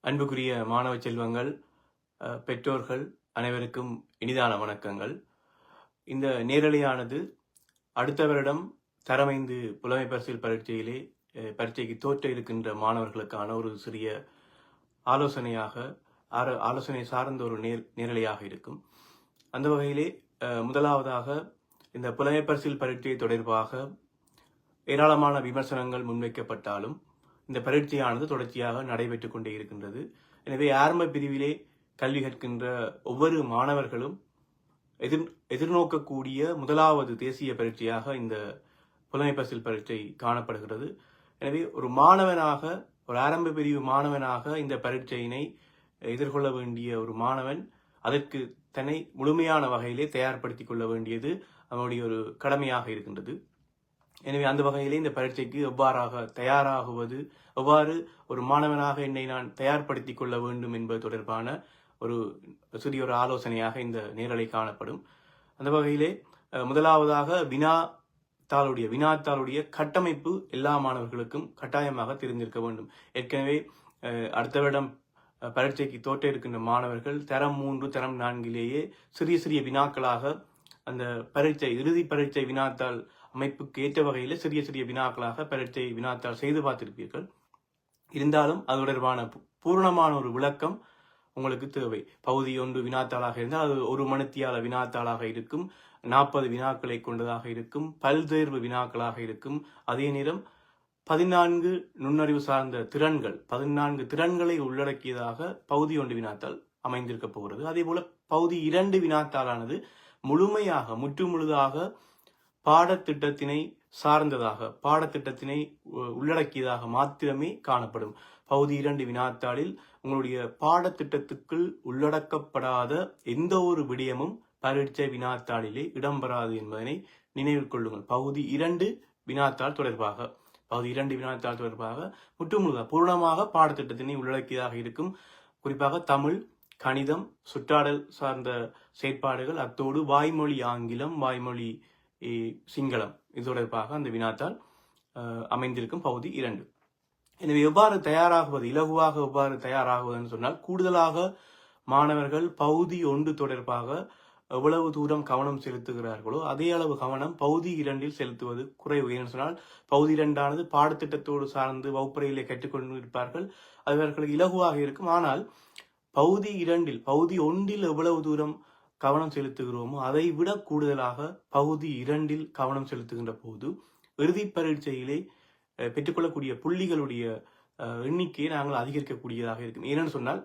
அன்புக்குரிய மாணவ செல்வங்கள், பெற்றோர்கள் அனைவருக்கும் இனிதான வணக்கங்கள். இந்த நேரலையானது அடுத்த வருடம் தரம் 5 புலமை பரிசில் பரீட்சையிலே பரீட்சைக்கு தோற்ற இருக்கின்ற மாணவர்களுக்கான ஒரு சிறிய ஆலோசனை சார்ந்த ஒரு நேரலையாக இருக்கும். அந்த வகையிலே முதலாவதாக இந்த புலமை பரிசில் பரீட்சை தொடர்பாக ஏராளமான விமர்சனங்கள் முன்வைக்கப்பட்டாலும் இந்த பரீட்சையானது தொடர்ச்சியாக நடைபெற்றுக் கொண்டே இருக்கின்றது. எனவே ஆரம்ப பிரிவிலே கல்வி கற்கின்ற ஒவ்வொரு மாணவர்களும் எதிர்நோக்கக்கூடிய முதலாவது தேசிய பரீட்சையாக இந்த புலமை பரிசில் பரீட்சை காணப்படுகிறது. எனவே ஒரு ஆரம்ப பிரிவு மாணவனாக இந்த பரீட்சையினை எதிர்கொள்ள வேண்டிய ஒரு மாணவன் அதற்கு தன்னை முழுமையான வகையிலே தயார்படுத்திக் கொள்ள வேண்டியது அவனுடைய ஒரு கடமையாக இருக்கின்றது. எனவே அந்த வகையிலே இந்த பரீட்சைக்கு எவ்வாறு ஒரு மாணவனாக என்னை நான் தயார்படுத்திக் கொள்ள வேண்டும் என்பது தொடர்பான ஒரு சிறிய ஒரு ஆலோசனையாக இந்த நேரலை காணப்படும். அந்த வகையிலே முதலாவதாக வினாத்தாளுடைய கட்டமைப்பு எல்லா மாணவர்களுக்கும் கட்டாயமாக தெரிந்திருக்க வேண்டும். ஏற்கனவே அடுத்த வருடம் பரீட்சைக்கு தோற்ற இருக்கின்ற மாணவர்கள் தரம் 3, தரம் 4 சிறிய சிறிய வினாக்களாக அந்த இறுதி பரீட்சை வினாத்தாள் அமைப்புக்கு ஏற்ற வகையில் சிறிய சிறிய வினாக்களாக பரீட்சை வினாத்தாள் செய்து பார்த்திருப்பீர்கள். இருந்தாலும் அது தொடர்பான பூரணமான ஒரு விளக்கம் உங்களுக்கு தேவை. பகுதி 1 வினாத்தாளாக இருந்தால் அது 1 மணித்தியால வினாத்தாளாக இருக்கும், 40 வினாக்களை கொண்டதாக இருக்கும், பல்தேர்வு வினாக்களாக இருக்கும். அதே நேரம் 14 நுண்ணறிவு சார்ந்த 14 திறன்களை உள்ளடக்கியதாக பகுதி 1 வினாத்தாள் அமைந்திருக்க போகிறது. அதே போல பகுதி 2 வினாத்தாளானது முழுதாக பாடத்திட்டத்தினை சார்ந்ததாக பாடத்திட்டத்தினை உள்ளடக்கியதாக மாத்திரமே காணப்படும். பகுதி 2 வினாத்தாளில் உங்களுடைய பாடத்திட்டத்துக்குள் உள்ளடக்கப்படாத எந்த ஒரு விடயமும் பரீட்சை வினாத்தாளிலே இடம்பெறாது என்பதனை நினைவில் கொள்ளுங்கள். பகுதி 2 வினாத்தாள் தொடர்பாக பூர்ணமாக பாடத்திட்டத்தினை உள்ளடக்கியதாக இருக்கும். குறிப்பாக தமிழ், கணிதம், சுற்றாடல் சார்ந்த செயற்பாடுகள், அத்தோடு வாய்மொழி ஆங்கிலம், வாய்மொழி சிங்களம் இது தொடர்பாக அந்த வினாத்தால் அமைந்திருக்கும் பகுதி 2. எனவே இலகுவாக எவ்வாறு தயாராகுவதுன்னு சொன்னால், கூடுதலாக மாணவர்கள் பகுதி 1 தொடர்பாக எவ்வளவு தூரம் கவனம் செலுத்துகிறார்களோ அதே அளவு கவனம் பகுதி 2 செலுத்துவது குறைவு. ஏன்னு சொன்னால் பகுதி 2 பாடத்திட்டத்தோடு சார்ந்து வகுப்பறையிலே கற்றுக்கொண்டு இருப்பார்கள், அவர்களுக்கு இலகுவாக இருக்கும். ஆனால் பகுதி 1 எவ்வளவு தூரம் கவனம் செலுத்துகிறோமோ அதை விட கூடுதலாக பகுதி 2 கவனம் செலுத்துகின்ற போது இறுதி பரீட்சையிலே பெற்றுக்கொள்ளக்கூடிய புள்ளிகளுடைய எண்ணிக்கையை நாங்கள் அதிகரிக்கக்கூடியதாக இருக்கும். ஏனென்று சொன்னால்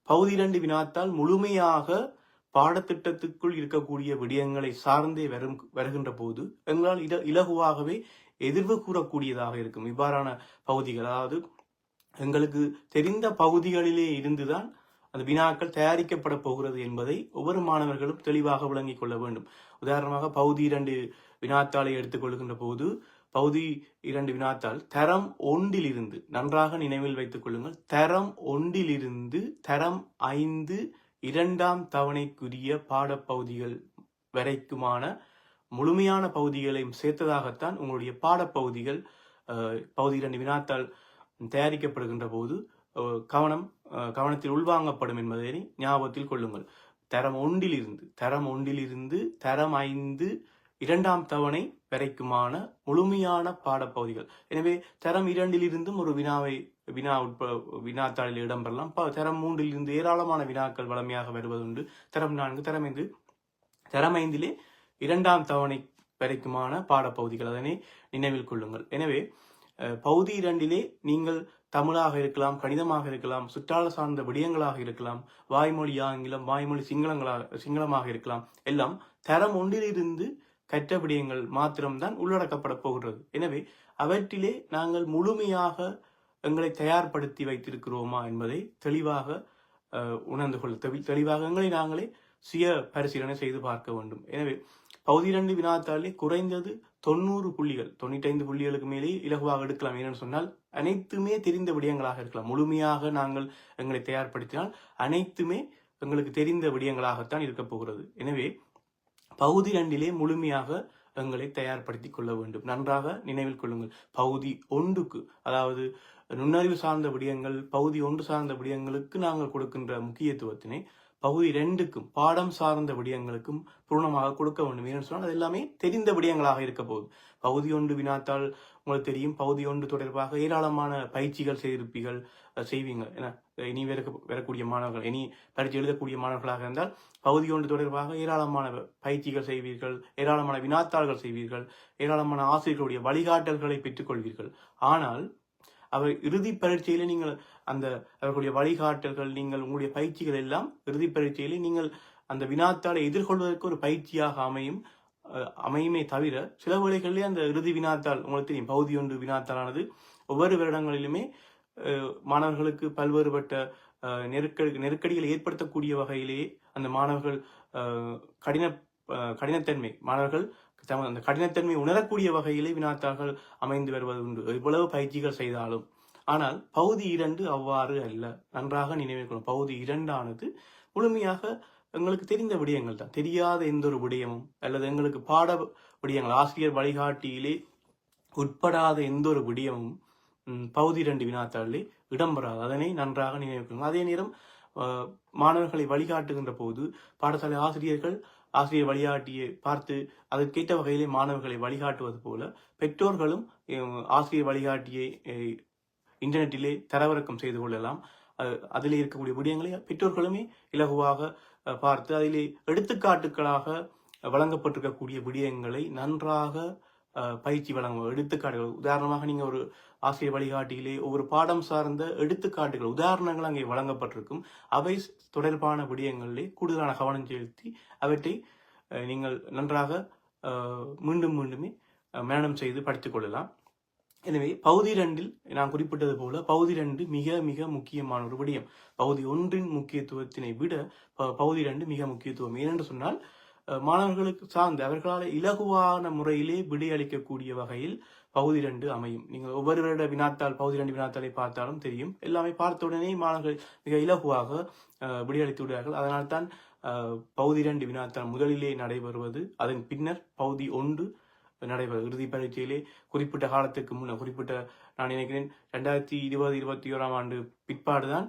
பகுதி 2 வினாத்தால் முழுமையாக பாடத்திட்டத்துக்குள் இருக்கக்கூடிய விடயங்களை சார்ந்தே வருகின்ற போது எங்களால் இலகுவாகவே எதிர்வு கூறக்கூடியதாக இருக்கும். இவ்வாறான பகுதிகள், அதாவது எங்களுக்கு தெரிந்த பகுதிகளிலே இருந்துதான் அந்த வினாக்கள் தயாரிக்கப்பட போகிறது என்பதை ஒவ்வொரு மாணவர்களும் தெளிவாக விளங்கிக் கொள்ள வேண்டும். உதாரணமாக பகுதி 2 வினாத்தாளை எடுத்துக்கொள்கின்ற போது பகுதி 2 வினாத்தாள் தரம் 1 நன்றாக நினைவில் வைத்துக் கொள்ளுங்கள். தரம் 1 தரம் 5 2ஆம் தவணைக்குரிய பாடப்பகுதிகள் வரைக்குமான முழுமையான பகுதிகளையும் சேர்த்ததாகத்தான் உங்களுடைய பாடப்பகுதிகள் பகுதி 2 வினாத்தாள் தயாரிக்கப்படுகின்ற போது கவனத்தில் உள்வாங்கப்படும் என்பதை ஞாபகத்தில் கொள்ளுங்கள். தரம் 1 தரம் 5 2ஆம் தவணை வரைக்குமான முழுமையான பாடப்பகுதிகள். எனவே தரம் 2 ஒரு வினாத்தாளில் இடம்பெறலாம். தரம் 3 ஏராளமான வினாக்கள் வளமையாக வருவதுண்டு. தரம் 4, தரம் 5 தரம் 5 2ஆம் தவணை வரைக்குமான பாடப்பகுதிகள், அதனை நினைவில் கொள்ளுங்கள். எனவே பகுதி 2 நீங்கள் தமிழாக இருக்கலாம், கணிதமாக இருக்கலாம், சுற்றாடல் சார்ந்த விடயங்களாக இருக்கலாம், வாய்மொழி ஆங்கிலம், வாய்மொழி சிங்களமாக இருக்கலாம், எல்லாம் தரம் 1 கற்ற விடயங்கள் மாத்திரம்தான் உள்ளடக்கப்பட போகிறது. எனவே அவற்றிலே நாங்கள் முழுமையாக எங்களை தயார்படுத்தி வைத்திருக்கிறோமா என்பதை தெளிவாக உணர்ந்து கொள்ள தெளிவாக எங்களை நாங்களே சுய பரிசீலனை செய்து பார்க்க வேண்டும். எனவே பகுதி 2 வினாத்தாலே குறைந்தது 90 புள்ளிகள், 95 புள்ளிகளுக்கு மேலே இலகுவாக எடுக்கலாம். ஏன்னு சொன்னால் அனைத்துமே தெரிந்த விடயங்களாக இருக்கலாம். முழுமையாக நாங்கள் எங்களை தயார்படுத்தினால் அனைத்துமே எங்களுக்கு தெரிந்த விடயங்களாகத்தான் இருக்க போகிறது. எனவே பகுதி 2 முழுமையாக எங்களை தயார்படுத்திக் கொள்ள வேண்டும். நன்றாக நினைவில் கொள்ளுங்கள். பகுதி 1க்கு, அதாவது நுண்ணறிவு சார்ந்த விடயங்கள், பகுதி 1 சார்ந்த விடயங்களுக்கு நாங்கள் கொடுக்கின்ற முக்கியத்துவத்தினை பகுதி 2க்கும் பாடம் சார்ந்த விடயங்களுக்கும் பூர்ணமாக கொடுக்க வேண்டும். ஏன்னு சொன்னால் அது எல்லாமே தெரிந்த விடயங்களாக இருக்க போகுது. பகுதி 1 வினாத்தால் உங்களுக்கு தெரியும், பகுதி 1 தொடர்பாக ஏராளமான பயிற்சிகள் செய்வீங்க. ஏன்னா இனி வரக்கூடிய மாணவர்கள், இனி பரீட்சை எழுதக்கூடிய மாணவர்களாக இருந்தால் பகுதி 1 தொடர்பாக ஏராளமான பயிற்சிகள் செய்வீர்கள், ஏராளமான வினாத்தாள்கள் செய்வீர்கள், ஏராளமான ஆசிரியர்களுடைய வழிகாட்டல்களை பெற்றுக்கொள்வீர்கள். ஆனால் அவர் இறுதி பரீட்சையில நீங்கள் அந்த அவர்களுடைய வழிகாட்டல்கள், நீங்கள் உங்களுடைய பயிற்சிகள் எல்லாம் இறுதி பரீட்சையிலே நீங்கள் அந்த வினாத்தாளை எதிர்கொள்வதற்கு ஒரு பயிற்சியாக அமையுமே தவிர, சில வேளைகளிலே அந்த இறுதி வினாத்தாள் உங்களுக்கு தெரியும், பகுதி 1 வினாத்தாளானது ஒவ்வொரு வருடங்களிலுமே மாணவர்களுக்கு பல்வேறுபட்ட நெருக்கடிகளை ஏற்படுத்தக்கூடிய வகையிலேயே அந்த மாணவர்கள் கடினத்தன்மை மாணவர்கள் அந்த கடினத்தன்மை உணரக்கூடிய வகையிலே வினாத்தாள்கள் அமைந்து வருவது உண்டு, இவ்வளவு பயிற்சிகள் செய்தாலும். ஆனால் பகுதி 2 அவ்வாறு அல்ல. நன்றாக நினைவுகொள்ளும். பகுதி 2 முழுமையாக எங்களுக்கு தெரிந்த விடயங்கள் தான். தெரியாத எந்த ஒரு விடயமும் அல்லது எங்களுக்கு பாட விடயங்கள், ஆசிரியர் வழிகாட்டியிலே உட்படாத எந்த ஒரு விடயமும் பகுதி 2 வினாத்தாளிலே இடம்பெறாது. அதனை நன்றாக நினைவுகொள்ளும். அதே நேரம் மாணவர்களை வழிகாட்டுகின்ற போது பாடசாலை ஆசிரியர் வழிகாட்டியை பார்த்து அதற்கேற்ற வகையிலே மாணவர்களை வழிகாட்டுவது போல பெற்றோர்களும் ஆசிரியர் வழிகாட்டியை இன்டர்நெட்டிலே தரவிறக்கம் செய்து கொள்ளலாம். அதிலே இருக்கக்கூடிய விடயங்களை பெற்றோர்களுமே இலகுவாக பார்த்து அதிலே எடுத்துக்காட்டுகளாக வழங்கப்பட்டிருக்கக்கூடிய விடயங்களை நன்றாக பயிற்சி வழங்கும். எடுத்துக்காட்டுகள், உதாரணமாக நீங்க ஒரு ஆசிரியர் வழிகாட்டியிலே ஒவ்வொரு பாடம் சார்ந்த எடுத்துக்காட்டுகள், உதாரணங்கள் அங்கே வழங்கப்பட்டிருக்கும். அவை தொடர்பான விடயங்களிலே கூடுதலான கவனம் செலுத்தி அவற்றை நீங்கள் நன்றாக மீண்டுமே மனனம் செய்து படித்துக் கொள்ளலாம். எனவே பகுதி 2 நான் குறிப்பிட்டது போல பகுதி 2 மிக மிக முக்கியமான ஒரு விடயம். பகுதி 1 முக்கியத்துவத்தினை விட பகுதி 2 மிக முக்கியத்துவம். ஏனென்று சொன்னால் மாணவர்களுக்கு சார்ந்து அவர்களால் இலகுவான முறையிலே விடையளிக்கக்கூடிய வகையில் பகுதி 2 அமையும். நீங்கள் ஒவ்வொரு வருட வினாத்தாள், பகுதி 2 வினாத்தாளை பார்த்தாலும் தெரியும், எல்லாமே பார்த்த உடனே மாணவர்கள் மிக இலகுவாக விடையளித்து விடுவார்கள். அதனால்தான் பகுதி 2 வினாத்தாள் முதலிலே நடைபெறுவது, அதன் பின்னர் பகுதி 1 நடைபெறும். இறுதி பரீட்சையிலே குறிப்பிட்ட காலத்துக்கு முன்னர், நான் நினைக்கிறேன் 2020-21 ஆண்டு பிற்பாடுதான்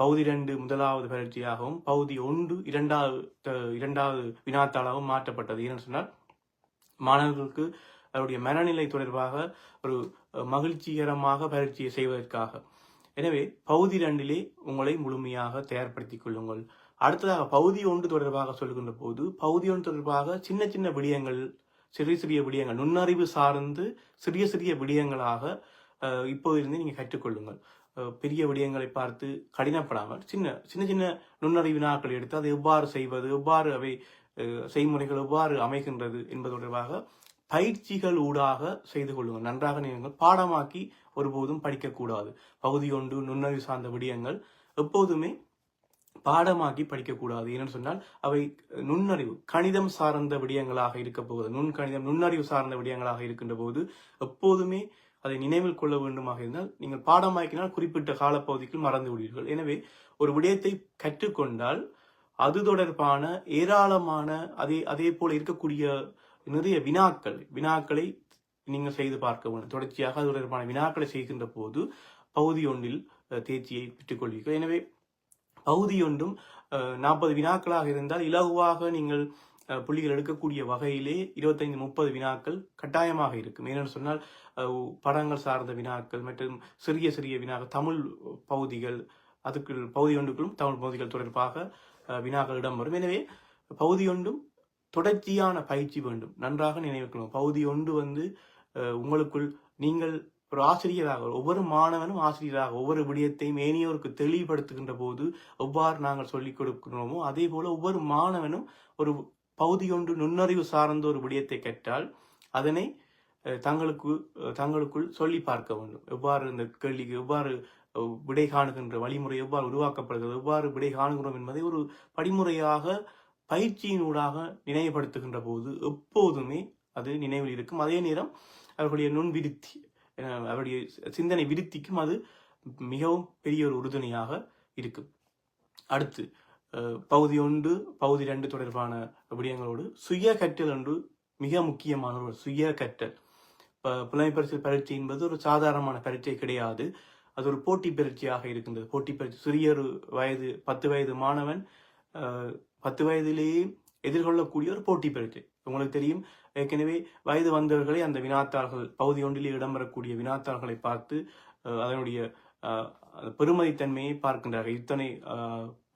பகுதி 2 முதலாவது பரீட்சையாகவும் பகுதி 1 இரண்டாவது வினாத்தாளாகவும் மாற்றப்பட்டது. ஏன்னு சொன்னால் மாணவர்களுக்கு அவருடைய மனநிலை தொடர்பாக ஒரு மகிழ்ச்சிகரமாக பரீட்சையை செய்வதற்காக. எனவே பகுதி 2 உங்களை முழுமையாக தயார்படுத்திக் கொள்ளுங்கள். அடுத்ததாக பகுதி 1 தொடர்பாக சொல்கின்ற போது பகுதி 1 தொடர்பாக சின்ன சின்ன விடயங்கள், சிறிய விடயங்கள், நுண்ணறிவு சார்ந்து சிறிய விடயங்களாக இப்போதிருந்து நீங்க கற்றுக்கொள்ளுங்கள். பெரிய விடயங்களை பார்த்து கடினப்படாமல் சின்ன நுண்ணறிவு வினாக்கள் எடுத்து அதை எவ்வாறு செய்வது, எவ்வாறு அவை செய்முறைகள் எவ்வாறு அமைகின்றது என்பது தொடர்பாக பயிற்சிகள் ஊடாக செய்து கொள்ளுங்கள். நன்றாக நீங்கள் பாடமாக்கி ஒருபோதும் படிக்கக்கூடாது. பகுதி 1 நுண்ணறிவு சார்ந்த விடயங்கள் எப்போதுமே பாடமாக்கி படிக்கக்கூடாது. ஏன்னு சொன்னால் அவை நுண்ணறிவு கணிதம் சார்ந்த விடயங்களாக இருக்க போகுது. நுண்ணறிவு சார்ந்த விடயங்களாக இருக்கின்ற போது எப்போதுமே அதை நினைவில் கொள்ள வேண்டுமாக இருந்தால் நீங்கள் பாடமாக்கினால் குறிப்பிட்ட காலப்பகுதிக்கு மறந்து விடுவீர்கள். எனவே ஒரு விடயத்தை கற்றுக்கொண்டால் அது தொடர்பான ஏராளமான அதே போல இருக்கக்கூடிய நிறைய வினாக்களை நீங்கள் செய்து பார்க்க வேண்டும். தொடர்ச்சியாக அது தொடர்பான வினாக்களை செய்கின்ற போது பகுதி 1 தேர்ச்சியை பெற்றுக்கொள்வீர்கள். எனவே பகுதி 1 40 வினாக்களாக இருந்தால் இலகுவாக நீங்கள் புள்ளிகள் எடுக்கக்கூடிய வகையிலே 25-30 வினாக்கள் கட்டாயமாக இருக்கும். ஏனென்று சொன்னால் படங்கள் சார்ந்த வினாக்கள் மற்றும் சிறிய வினாக்கள், தமிழ் பகுதிகள், அதுக்கு பகுதி 1க்குள்ளும் தமிழ் பகுதிகள் தொடர்பாக வினாக்கள் இடம்பெறும். எனவே பகுதி 1 தொடர்ச்சியான பயிற்சி வேண்டும். நன்றாக நினைவுக்கொள்ளும். பகுதி 1 உங்களுக்குள் நீங்கள் ஒரு ஆசிரியராக, ஒவ்வொரு மாணவனும் ஆசிரியராக ஒவ்வொரு விடயத்தையும் ஏனையோருக்கு தெளிவுபடுத்துகின்ற போது எவ்வாறு நாங்கள் சொல்லிக் கொடுக்கிறோமோ அதே போல ஒவ்வொரு மாணவனும் ஒரு பகுதி 1 நுண்ணறிவு சார்ந்த ஒரு விடயத்தை கற்றால் அதனை தங்களுக்குள் சொல்லி பார்க்க வேண்டும். எவ்வாறு இந்த கேள்விக்கு எவ்வாறு விடை காணுகின்ற வழிமுறை எவ்வாறு உருவாக்கப்படுகிறது, எவ்வாறு விடை காணுகிறோம் என்பதை ஒரு படிமுறையாக பயிற்சியினூடாக நினைவுபடுத்துகின்ற போது எப்போதுமே அது நினைவில் இருக்கும். அதே நேரம் அவர்களுடைய நுண்விருத்தி, அவருடைய சிந்தனை விருத்திக்கும் அது மிகவும் பெரிய ஒரு உறுதுணையாக இருக்கும். அடுத்து பகுதி 1 பகுதி 2 தொடர்பான விடயங்களோடு சுய கற்றல் என்று மிக முக்கியமான ஒரு சுய கற்றல். புலமை பரிசில் பரீட்சை என்பது ஒரு சாதாரணமான பரீட்சை கிடையாது. அது ஒரு போட்டி பரீட்சையாக இருக்கின்றது. போட்டி பரீட்சை சிறிய ஒரு வயது 10 வயது மாணவன் 10 வயதிலேயே எதிர்கொள்ளக்கூடிய ஒரு போட்டி பரீட்சை. உங்களுக்கு தெரியும், ஏற்கனவே வயது வந்தவர்களை அந்த வினாத்தாள்கள் பகுதி ஒன்றிலே இடம்பெறக்கூடிய வினாத்தாள்களை பார்த்து அதனுடைய பெருமதித்தன்மையை பார்க்கின்றார்கள். இத்தனை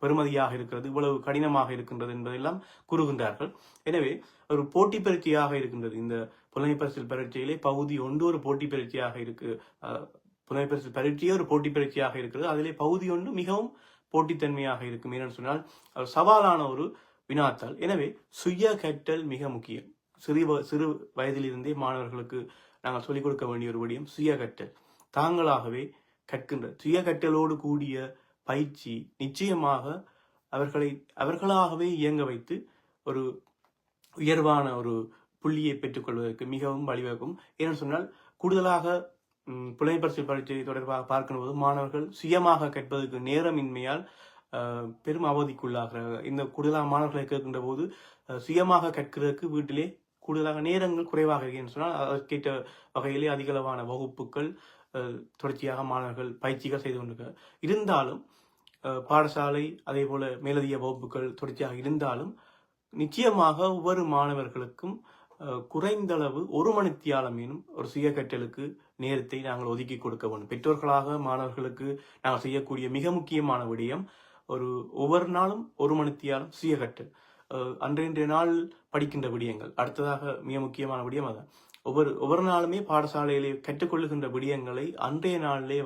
பெருமதியாக இருக்கிறது, இவ்வளவு கடினமாக இருக்கின்றது என்பதெல்லாம் கூறுகின்றார்கள். எனவே ஒரு போட்டி பரீட்சையாக இருக்கின்றது. இந்த புலமைப்பரிசில் பரீட்சையிலே பகுதி ஒன்று ஒரு போட்டி பரீட்சையாக இருக்கு. புலமைப்பரிசில் பரீட்சையே ஒரு போட்டி பரீட்சையாக இருக்கிறது. அதிலே பகுதி ஒன்று மிகவும் போட்டித்தன்மையாக இருக்கும். ஏன்னு சொன்னால் சவாலான ஒரு வினாத்தாள். எனவே சுய கற்றல் மிக முக்கியம். சிறு வயதிலிருந்தே மாணவர்களுக்கு நாங்கள் சொல்லிக் கொடுக்க வேண்டிய ஒரு விடயம் சுய கற்றல். தாங்களாகவே கற்கின்ற சுய கற்றலோடு கூடிய பயிற்சி நிச்சயமாக அவர்களாகவே இயங்க வைத்து ஒரு உயர்வான ஒரு புள்ளியை பெற்றுக்கொள்வதற்கு மிகவும் வழிவகுக்கும். ஏன்னு சொன்னால் கூடுதலாக புலமைப்பரிசில் பரீட்சை தொடர்பாக பார்க்கும்போது மாணவர்கள் சுயமாக கற்பதற்கு நேரமின்மையால் பெரும் அவதிக்குள்ளாகிறார்கள். இந்த கூடுதலாக மாணவர்களை கேட்கின்ற போது சுயமாக கற்கிறதுக்கு வீட்டிலே கூடுதலாக நேரங்கள் குறைவாக இருக்குன்னு சொன்னால் அதற்கேற்ற வகையிலே அதிகளவான வகுப்புகள் தொடர்ச்சியாக மாணவர்கள் பயிற்சிகள் செய்து கொண்டிருக்கிறார். இருந்தாலும் பாடசாலை அதே போல மேலதிக வகுப்புகள் தொடர்ச்சியாக இருந்தாலும் நிச்சயமாக ஒவ்வொரு மாணவர்களுக்கும் குறைந்தளவு ஒரு மணித்தியாலமேனும் ஒரு சுய கற்றலுக்கு நேரத்தை நாங்கள் ஒதுக்கி கொடுக்க வேண்டும். பெற்றோர்களாக மாணவர்களுக்கு நாங்கள் செய்யக்கூடிய மிக முக்கியமான விடயம் ஒவ்வொரு நாளும் ஒரு மணித்தியாலம் சுய கற்றல். அன்றைய நாள் படிக்கின்ற விடயங்கள் அடுத்ததாக மிக முக்கியமான விடயம் அதான். ஒவ்வொரு நாளுமே பாடசாலையிலே கற்றுக்கொள்ளுகின்ற விடயங்களை அன்றைய நாளிலே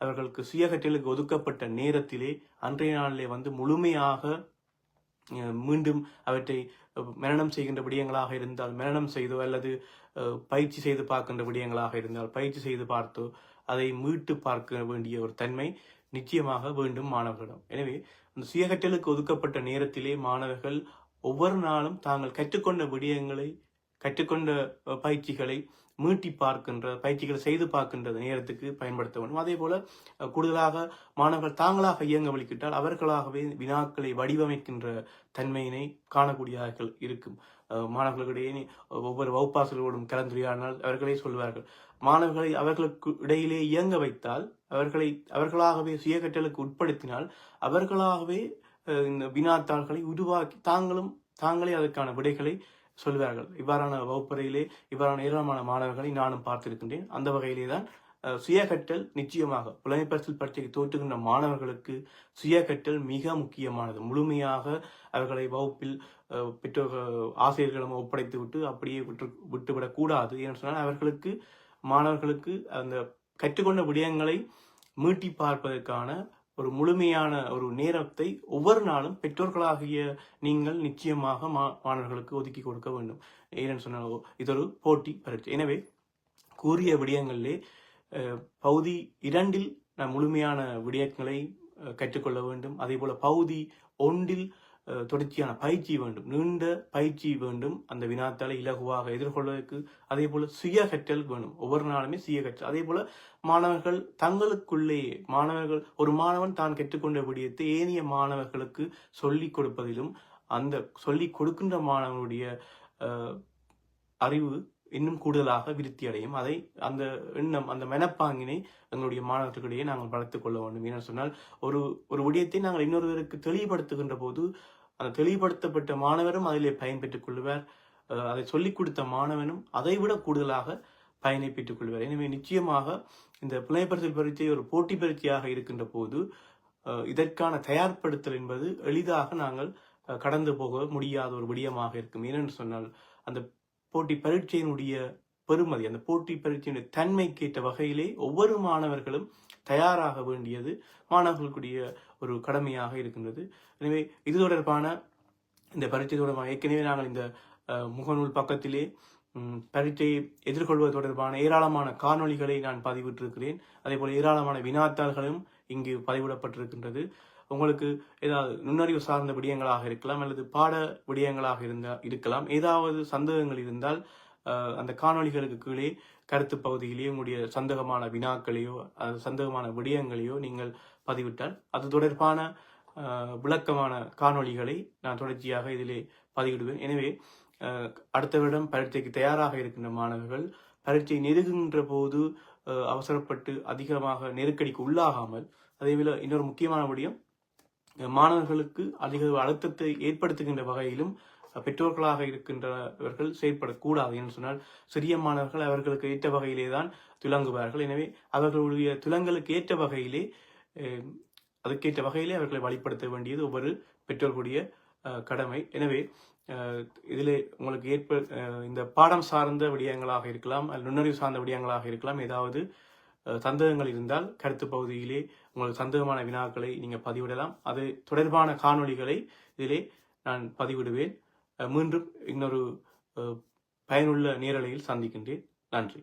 அவர்களுக்கு சுய கற்றலுக்கு ஒதுக்கப்பட்ட நேரத்திலே அன்றைய நாளிலே முழுமையாக மீண்டும் அவற்றை மனனம் செய்கின்ற விடயங்களாக இருந்தால் மனனம் செய்தோ அல்லது பயிற்சி செய்து பார்க்கின்ற விடயங்களாக இருந்தால் பயிற்சி செய்து பார்த்தோ அதை மீட்டு பார்க்க வேண்டிய ஒரு தன்மை நிச்சயமாக வேண்டும் மாணவர்களிடம். எனவே அந்த சுய கற்றலுக்கு ஒதுக்கப்பட்ட நேரத்திலே மாணவர்கள் ஒவ்வொரு நாளும் தாங்கள் கற்றுக்கொண்ட விடயங்களை கற்றுக்கொண்ட பயிற்சிகளை மீட்டி பார்க்கின்ற பயிற்சிகளை செய்து பார்க்கின்ற நேரத்துக்கு பயன்படுத்த வேண்டும். அதே போல கூடுதலாக மாணவர்கள் தாங்களாக இயங்க வலிக்கிட்டால் அவர்களாகவே வினாக்களை வடிவமைக்கின்ற தன்மையினை காணக்கூடியதாக இருக்கும். மாணவர்களிடையே ஒவ்வொரு வகுப்பாசிரியர்களோடும் கலந்துரையாடினால் அவர்களே சொல்வார்கள், மாணவர்களை அவர்களுக்கு இடையிலே இயங்க வைத்தால் அவர்களாகவே சுய கற்றலுக்கு உட்படுத்தினால் அவர்களாகவே இந்த வினாத்தாள்களை உருவாக்கி தாங்களே அதற்கான விடைகளை சொல்வார்கள். இவ்வாறான வகுப்பறையிலே இவ்வாறான ஏராளமான மாணவர்களை நானும் பார்த்திருக்கின்றேன். அந்த வகையிலே தான் சுய கற்றல் நிச்சயமாக புலமைப்பரிசில் பரீட்சைக்கு தோற்றுகின்ற மாணவர்களுக்கு சுய கற்றல் மிக முக்கியமானது. முழுமையாக அவர்களை வகுப்பில் பெற்றோர்கள் ஆசிரியர்களிடம் ஒப்படைத்து விட்டு அப்படியே விட்டுவிடக் கூடாது. ஏன்னு சொன்னால் மாணவர்களுக்கு அந்த கற்றுக்கொண்ட விடயங்களை மீட்டி பார்ப்பதற்கான ஒரு முழுமையான ஒரு நேரத்தை ஒவ்வொரு நாளும் பெற்றோர்களாகிய நீங்கள் நிச்சயமாக மாணவர்களுக்கு ஒதுக்கி கொடுக்க வேண்டும். ஏன்னு சொன்னால் இது ஒரு போட்டி பரீட்சை. எனவே கூறிய விடயங்களிலே பகுதி 2 நாம் முழுமையான விடயங்களை கற்றுக்கொள்ள வேண்டும். அதே போல பகுதி 1 தொடர்ச்சியான பயிற்சி வேண்டும், நீண்ட பயிற்சி வேண்டும் அந்த வினாத்தாளை இலகுவாக எதிர்கொள்வதற்கு. அதே போல சுய கற்றல் வேணும், ஒவ்வொரு நாளுமே சுய கற்றல். அதே போல மாணவர்கள் தங்களுக்குள்ளேயே ஒரு மாணவன் தான் கற்றுக்கொண்ட விடயத்தை ஏனைய மாணவர்களுக்கு சொல்லிக் கொடுப்பதிலும் அந்த சொல்லிக் கொடுக்கின்ற மாணவனுடைய அறிவு இன்னும் கூடுதலாக விருத்தி அடையும். அந்த எண்ணம் அந்த மனப்பாங்கினை எங்களுடைய மாணவர்களுக்கிடையே நாங்கள் வளர்த்துக் கொள்ள வேண்டும். ஏன்னு சொன்னால் ஒரு விடயத்தை நாங்கள் இன்னொருவருக்கு தெளிவுபடுத்துகின்ற போது அந்த தெளிவுபடுத்தப்பட்ட மாணவரும் அதிலே பயன் பெற்றுக் கொள்வார். அதை சொல்லிக் கொடுத்த மாணவனும் அதை விட கூடுதலாக பயனை பெற்றுக் கொள்வார். எனவே நிச்சயமாக இந்த புலமைப்பரிசில் பரீட்சை ஒரு போட்டி பரீட்சையாக இருக்கின்ற போது இதற்கான தயார்படுத்தல் என்பது எளிதாக நாங்கள் கடந்து போக முடியாத ஒரு விடயமாக இருக்கும். ஏனென்று சொன்னால் அந்த போட்டி பரீட்சையினுடைய பெருமதி, அந்த போட்டி பரீட்சையினுடைய தன்மைக்கேற்ற வகையிலே ஒவ்வொரு மாணவர்களும் தயாராக வேண்டியது மாணவர்களுடைய ஒரு கடமையாக இருக்கின்றது. எனவே இது தொடர்பான இந்த பரீட்சை தொடர்பான ஏற்கனவே நாங்கள் இந்த முகநூல் பக்கத்திலே பரீட்சையை எதிர்கொள்வது தொடர்பான ஏராளமான காணொளிகளை நான் பதிவிட்டிருக்கிறேன். அதே போல ஏராளமான வினாத்தாள்களும் இங்கு பதிவிடப்பட்டிருக்கின்றது. உங்களுக்கு ஏதாவது நுண்ணறிவு சார்ந்த விடயங்களாக இருக்கலாம் அல்லது பாட விடயங்களாக இருக்கலாம். ஏதாவது சந்தேகங்கள் இருந்தால் அந்த காணொளிகளுக்கு கீழே கருத்து பகுதியிலேயே உங்களுடைய சந்தேகமான வினாக்களையோ சந்தேகமான விடயங்களையோ நீங்கள் பதிவிட்டால் அது தொடர்பான விளக்கமான காணொளிகளை நான் தொடர்ச்சியாக இதிலே பதிவிடுவேன். எனவே அடுத்த வருடம் பரீட்சைக்கு தயாராக இருக்கின்ற மாணவர்கள் பரீட்சை நெருங்குகின்ற போது அவசரப்பட்டு அதிகமாக நெருக்கடிக்கு உள்ளாகாமல், அதேபோல இன்னொரு முக்கியமான விடயம், மாணவர்களுக்கு அதிக அழுத்தத்தை ஏற்படுத்துகின்ற வகையிலும் பெற்றோர்களாக இருக்கின்றவர்கள் செயற்படக்கூடாது என்று சொன்னால், சிறிய மாணவர்கள் அவர்களுக்கு ஏற்ற வகையிலே தான் துலங்குவார்கள். எனவே அவர்களுடைய துலங்களுக்கு ஏற்ற வகையிலே அதுக்கேற்ற வகையிலே அவர்களை வழிப்படுத்த வேண்டியது ஒவ்வொரு பெற்றோர்களுடைய கடமை. எனவே இதிலே உங்களுக்கு இந்த பாடம் சார்ந்த விடயங்களாக இருக்கலாம், நுண்ணறிவு சார்ந்த விடயங்களாக இருக்கலாம், ஏதாவது சந்தேகங்கள் இருந்தால் கருத்து பகுதியிலே உங்களுக்கு சந்தேகமான வினாக்களை நீங்கள் பதிவிடலாம். அது தொடர்பான காணொளிகளை இதிலே நான் பதிவிடுவேன். மீண்டும் இன்னொரு பயனுள்ள நேரலையில் சந்திக்கின்றேன். நன்றி.